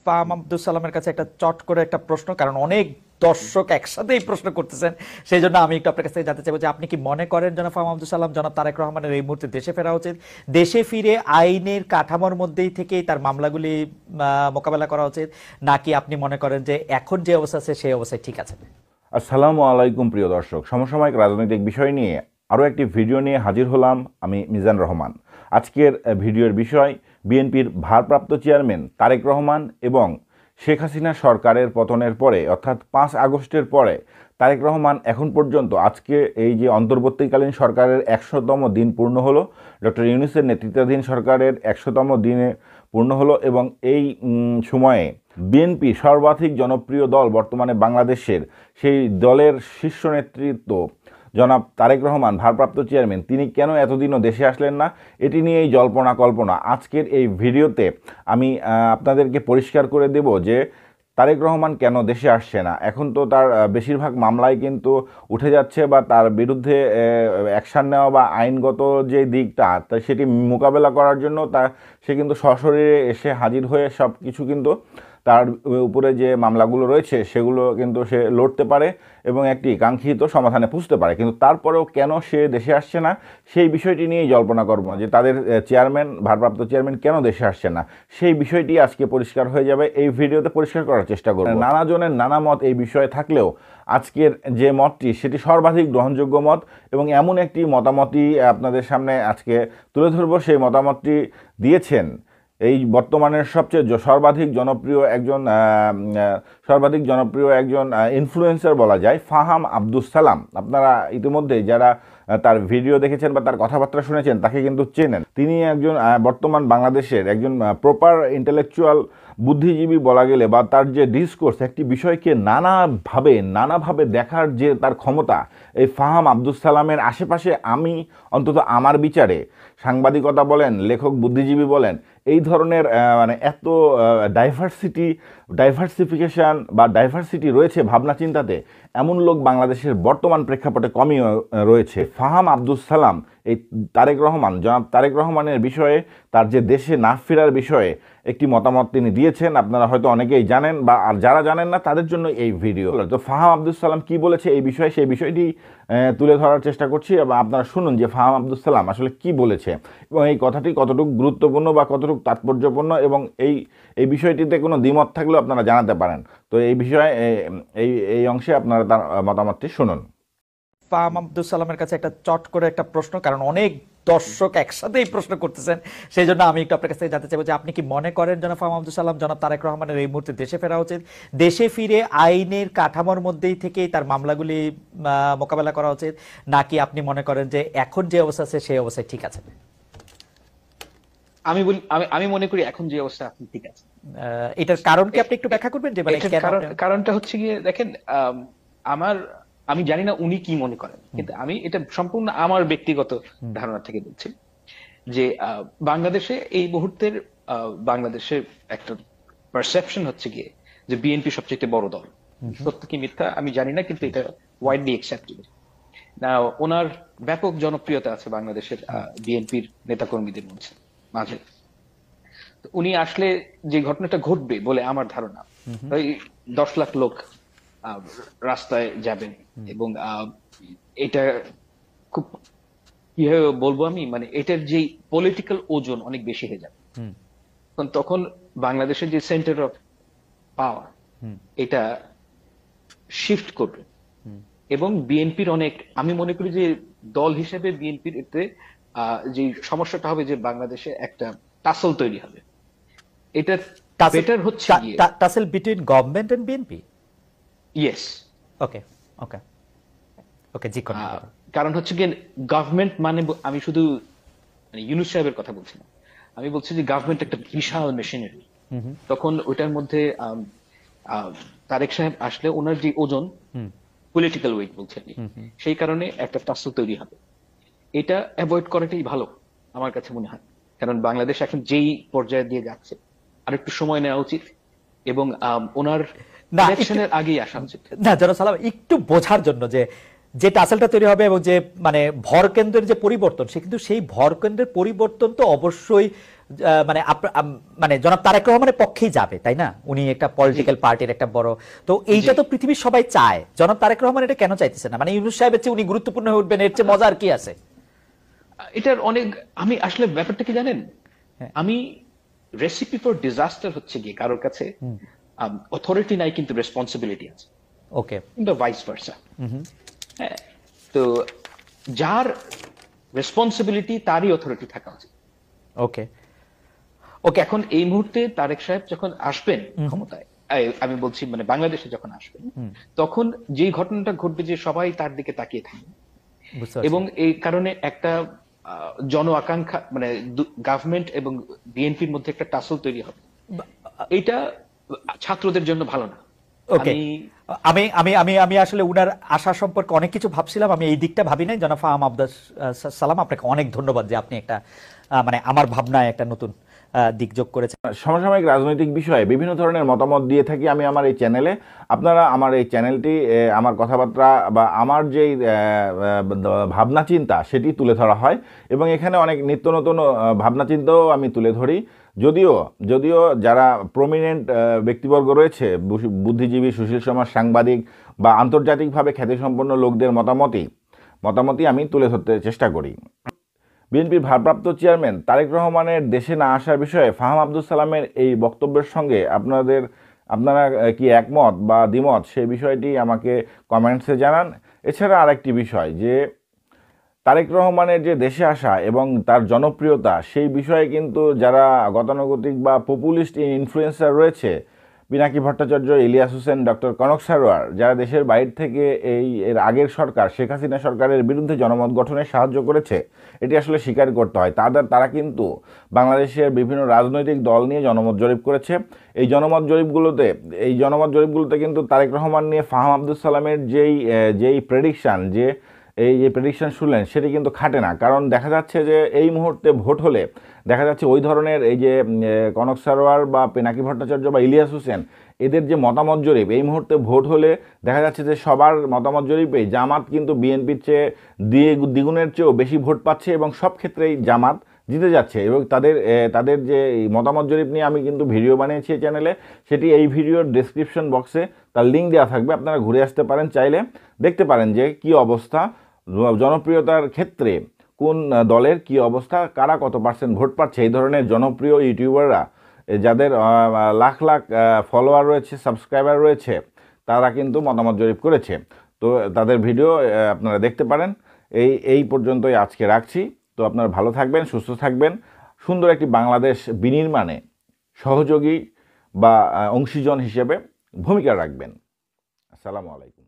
ফাহাম আব্দুল সালামের কাছে একটা চট করে একটা প্রশ্ন, কারণ অনেক দর্শক একসাথে এই প্রশ্ন করতেছেন, সেই জন্য আমি একটু আপনার কাছে জানতে চাইবো যে আপনি কি মনে করেন জনাব ফাহাম আব্দুল সালাম, জনাব তারেক রহমানের এই মুহূর্তে দেশে ফেরা উচিত, দেশে ফিরে আইনের কাঠামোর মধ্যেই থেকেই তার মামলাগুলি মোকাবেলা করা উচিত, নাকি আপনি মনে করেন যে এখন যে অবস্থা আছে সেই অবস্থায় ঠিক আছে? আসসালামু আলাইকুম প্রিয় দর্শক, সমসাময়িক রাজনৈতিক বিষয় নিয়ে আরও একটি ভিডিও নিয়ে হাজির হলাম আমি মিজান রহমান। আজকের ভিডিওর বিষয় বিএনপির ভারপ্রাপ্ত চেয়ারম্যান তারেক রহমান এবং শেখ হাসিনা সরকারের পতনের পরে অর্থাৎ 5 আগস্টের পরে তারেক রহমান এখন পর্যন্ত আজকে এই যে অন্তর্বর্তীকালীন সরকারের 100তম দিন পূর্ণ হলো, ডক্টর ইউনূসের নেতৃত্বাধীন সরকারের 100তম দিনে পূর্ণ হলো এবং এই সময়ে বিএনপি সর্বাধিক জনপ্রিয় দল বর্তমানে বাংলাদেশের, সেই দলের শীর্ষ নেতৃত্ব জনাব তারেক রহমান ভারপ্রাপ্ত চেয়ারম্যান, তিনি কেন এতদিনও দেশে আসলেন না, এটি নিয়েই জল্পনা কল্পনা। আজকের এই ভিডিওতে আমি আপনাদেরকে পরিষ্কার করে দেব যে তারেক রহমান কেন দেশে আসছে না। এখন তো তার বেশিরভাগ মামলাই কিন্তু উঠে যাচ্ছে বা তার বিরুদ্ধে অ্যাকশান নেওয়া বা আইনগত যে দিকটা সেটি মোকাবেলা করার জন্য সে কিন্তু সশরীরে এসে হাজির হয়ে সব কিছু কিন্তু তার উপরে যে মামলাগুলো রয়েছে সেগুলো কিন্তু সে লড়তে পারে এবং একটি কাঙ্ক্ষিত সমাধানে পৌঁছতে পারে। কিন্তু তারপরেও কেন সে দেশে আসছে না সেই বিষয়টি নিয়েই জল্পনা করব, যে তাদের চেয়ারম্যান, ভারপ্রাপ্ত চেয়ারম্যান কেন দেশে আসছে না সেই বিষয়টি আজকে পরিষ্কার হয়ে যাবে। এই ভিডিওতে পরিষ্কার করার চেষ্টা করব। নানা জনের নানা মত এই বিষয়ে থাকলেও আজকের যে মতটি সেটি সর্বাধিক গ্রহণযোগ্য মত এবং এমন একটি মতামতই আপনাদের সামনে আজকে তুলে ধরব। সেই মতামতটি দিয়েছেন এই বর্তমানের সবচেয়ে সর্বাধিক জনপ্রিয় একজন ইনফ্লুয়েন্সার বলা যায়, ফাহাম আব্দুল সালাম। আপনারা ইতিমধ্যে যারা তার ভিডিও দেখেছেন বা তার কথাবার্তা শুনেছেন তাকে কিন্তু চেনেন। তিনি একজন বর্তমান বাংলাদেশের একজন প্রপার ইন্টেলেকচুয়াল বুদ্ধিজীবী বলা গেলে, বা তার যে ডিসকোর্স একটি বিষয়কে নানাভাবে দেখার যে তার ক্ষমতা, এই ফাহাম আব্দুল সালামের আশেপাশে আমি অন্তত আমার বিচারে, সাংবাদিকতা বলেন, লেখক বুদ্ধিজীবী বলেন, এই ধরনের মানে এত ডাইভার্সিফিকেশান বা ডাইভার্সিটি রয়েছে ভাবনা চিন্তাতে, এমন লোক বাংলাদেশের বর্তমান প্রেক্ষাপটে কমই রয়েছে। ফাহাম আব্দুল সালাম এই জনাব তারেক রহমানের বিষয়ে, তার যে দেশে না ফেরার বিষয়ে একটি মতামত তিনি দিয়েছেন। আপনারা হয়তো অনেকেই জানেন, বা আর যারা জানেন না তাদের জন্য এই ভিডিও। তো ফাহাম আব্দুল সালাম কী বলেছে এই বিষয়ে, সেই বিষয়টি তুলে ধরার চেষ্টা করছি এবং আপনারা শুনুন যে ফাহাম আব্দুল সালাম আসলে কি বলেছে এবং এই কথাটি কতটুকু গুরুত্বপূর্ণ বা কতটুকু তাৎপর্যপূর্ণ, এবং এই বিষয়টিতে কোনো দ্বিমত থাকলেও আপনারা জানাতে পারেন। তো এই বিষয়ে এই অংশে আপনারা তার মতামতটি শুনুন। ফাহাম আব্দুল সালামের কাছে একটা চট করে একটা প্রশ্ন, কারণ অনেক দর্শক একসাথে এই প্রশ্ন করতেছেন, সেই জন্য আমি একটু আপনার কাছে জানতে চাইবো যে আপনি কি মনে করেন জনাব ফাহাম আব্দুল সালাম, জনাব তারেক রহমানের এই মুহূর্তে দেশে ফেরা উচিত, দেশে ফিরে আইনের কাঠামোর মধ্যেই থেকেই তার মামলাগুলি মোকাবেলা করা উচিত, নাকি আপনি মনে করেন যে এখন যে অবস্থা আছে সেই অবস্থায় ঠিক আছে? আমি মনে করি এখন যে অবস্থা আপনি ঠিক আছে। এটার কারণ কি আপনি একটু ব্যাখ্যা করবেন? যে মানে কারণটা হচ্ছে গিয়ে দেখেন, আমি জানি না উনি কি মনে করেন, কিন্তু আমি এটা সম্পূর্ণ আমার ব্যক্তিগত ধারণা থেকে বলছি যে বাংলাদেশে এই মুহূর্তের বাংলাদেশের একটা পারসেপশন হচ্ছে গিয়ে যে বিএনপি সবচেয়ে বড় দল। সত্য কি মিথ্যা আমি জানি না, কিন্তু এটা ওয়াইডলি অ্যাকসেপ্টেড। না, ওনার ব্যাপক জনপ্রিয়তা আছে বাংলাদেশের বিএনপির নেতাকর্মীদের মাঝে। উনি আসলে যে ঘটনাটা ঘটবে বলে আমার ধারণা, 10 লাখ লোক রাস্তায় যাবেন এবং এটা খুব কিভাবে বলবো আমি, মানে এটার যে পলিটিক্যাল ওজন অনেক বেশি হয়ে যাবে। তখন বাংলাদেশের যে সেন্টার অফ পাওয়ার এটা শিফট করবে এবং বিএনপির অনেক, আমি মনে করি যে দল হিসেবে বিএনপির এতে যে সমস্যাটা হবে যে বাংলাদেশে একটা টাসল তৈরি হবে। এটা বেটার হচ্ছে tussle between government and BNP. Yes, okay okay okay, জি। কারণ হচ্ছে কি, গভর্নমেন্ট মানে আমি শুধু ইউনূস সাহেবের কথা বলছি না, আমি বলছি যে গভর্নমেন্ট একটা বিশাল মেশিনারি। তখন ওইটার মধ্যে তারেক সাহেব আসলে ওনার যে ওজন, পলিটিক্যাল ওয়েট বলছেন, সেই কারণে একটা টাসল তৈরি হবে। এটা অ্যাভয়েড করাটাই ভালো আমার কাছে মনে হয়, কারণ বাংলাদেশ এখন যেই পর্যায়ে দিয়ে যাচ্ছে আর একটু সময় নেওয়া উচিত এবং ওনার ইলেকশনের আগেই আসা উচিত। না জনাব সালাম, একটু বোঝার জন্য যে টাসেলটা তৈরি হবে এবং যে মানে ভর কেন্দ্রের যে পরিবর্তন, সে কিন্তু সেই ভর কেন্দ্রের পরিবর্তন তো অবশ্যই মানে মানে জনাব তারেক রহমানের পক্ষেই যাবে, তাই না? উনি একটা পলিটিক্যাল পার্টির একটা বড়, তো এইটা তো পৃথিবীর সবাই চায়। জনাব তারেক রহমান এটা কেন চাইতেছে না? মানে ইউনূস সাহেবের চেয়ে উনি গুরুত্বপূর্ণ হয়ে উঠবেন, এর চেয়ে মজার কি আছে? এটার অনেক, আমি আসলে ব্যাপারটা কি জানেন, হ্যাঁ। আমি রেসিপি ফর ডিজাস্টার হচ্ছে গিয়ে কারোর কাছে অথরিটি নাই কিন্তু রেসপন্সিবিলিটি আছে, ওকে। কিংবা ভাইস ভার্সা। হ্যাঁ, তো যার রেসপন্সিবিলিটি তারই অথরিটি থাকা উচিত। ওকে। ওকে। এখন এই মুহূর্তে তারেক সাহেব যখন আসবেন ক্ষমতায়, আমি বলছি মানে বাংলাদেশে যখন আসবেন, তখন যেই ঘটনাটা ঘটবে যে সবাই তার দিকে তাকিয়ে থাকবে, বুঝতে পারছি। এবং এই কারণে একটা জন আকাঙ্ক্ষা, মানে গভর্নমেন্ট এবং বিএনপির মধ্যে একটা টাসল তৈরি হবে। এটা ছাত্রদের জন্য ভালো না। ওকে। আমি আমি আমি আমি আমি আসলে উনার আশা সম্পর্কে অনেক কিছু ভাবছিলাম, আমি এই দিকটা ভাবি নাই। জনাব ফাহাম আব্দুস সালাম, আপনাকে অনেক ধন্যবাদ যে আপনি একটা মানে আমার ভাবনায় একটা নতুন দিক যোগ করেছেন। সমসাময়িক রাজনৈতিক বিষয়ে বিভিন্ন ধরনের মতামত দিয়ে থাকি আমি আমার এই চ্যানেলে। আপনারা আমার এই চ্যানেলটি আমার কথাবার্তা বা আমার যেই ভাবনা চিন্তা সেটি তুলে ধরা হয়, এবং এখানে অনেক নিত্য নতুন ভাবনা চিন্তাও আমি তুলে ধরি। যদিও যারা প্রমিনেন্ট ব্যক্তিবর্গ রয়েছে, বুদ্ধিজীবী, সুশীল সমাজ, সাংবাদিক বা আন্তর্জাতিকভাবে খ্যাতিসম্পন্ন লোকদের মতামতই আমি তুলে ধরতে চেষ্টা করি। বিএনপির ভারপ্রাপ্ত চেয়ারম্যান তারেক রহমানের দেশে না আসার বিষয়ে ফাহাম আব্দুস সালামের এই বক্তব্যের সঙ্গে আপনারা কি একমত বা দ্বিমত, সেই বিষয়টি আমাকে কমেন্টসে জানান। এছাড়া আরেকটি বিষয়, যে তারেক রহমানের যে দেশে আসা এবং তার জনপ্রিয়তা, সেই বিষয়ে কিন্তু যারা গতানুগতিক বা পপুলিস্ট ইনফ্লুয়েন্সার রয়েছে, পিনাকি ভট্টাচার্য, ইলিয়াস হোসেন, ডক্টর কনক সারোয়ার, যারা দেশের বাইরে থেকে এর আগের সরকার শেখ হাসিনা সরকারের বিরুদ্ধে জনমত গঠনে সাহায্য করেছে, এটি আসলে স্বীকার করতে হয়। তারা কিন্তু বাংলাদেশের বিভিন্ন রাজনৈতিক দল নিয়ে জনমত জরিপ করেছে। এই জনমত জরিপগুলোতে কিন্তু তারেক রহমান নিয়ে ফাহাম আব্দুস সালামের যেই প্রেডিকশান, এই যে প্রেডিকশন শুনলেন, সেটি কিন্তু খাটে না। কারণ দেখা যাচ্ছে যে এই মুহূর্তে ভোট হলে দেখা যাচ্ছে ওই ধরনের এই যে কনক সারোয়ার বা পিনাকি ভট্টাচার্য বা ইলিয়াস হোসেন, এদের যে মতামত জরিপ, এই মুহূর্তে ভোট হলে দেখা যাচ্ছে যে সবার মতামত জরিপে জামাত কিন্তু বিএনপির চেয়ে দ্বিগুণের চেয়েও বেশি ভোট পাচ্ছে, এবং সব ক্ষেত্রেই জামাত জিতে যাচ্ছে। এবং তাদের যে মতামত জরিপ নিয়ে আমি কিন্তু ভিডিও বানিয়েছি এই চ্যানেলে, সেটি এই ভিডিওর ডেসক্রিপশন বক্সে তার লিঙ্ক দেওয়া থাকবে, আপনারা ঘুরে আসতে পারেন, চাইলে দেখতে পারেন যে কি অবস্থা জনপ্রিয়তার ক্ষেত্রে, কোন দলের কি অবস্থা, কারা কত পার্সেন্ট ভোট পাচ্ছে। এই ধরনের জনপ্রিয় ইউটিউবাররা, যাদের লাখ লাখ ফলোয়ার রয়েছে, সাবস্ক্রাইবার রয়েছে, তারা কিন্তু মতামত জরিপ করেছে। তো তাদের ভিডিও আপনারা দেখতে পারেন। এই পর্যন্তই আজকে রাখছি। তো আপনারা ভালো থাকবেন, সুস্থ থাকবেন, সুন্দর একটি বাংলাদেশ বিনির্মাণে সহযোগী বা অংশীজন হিসেবে ভূমিকা রাখবেন। আসসালামু আলাইকুম।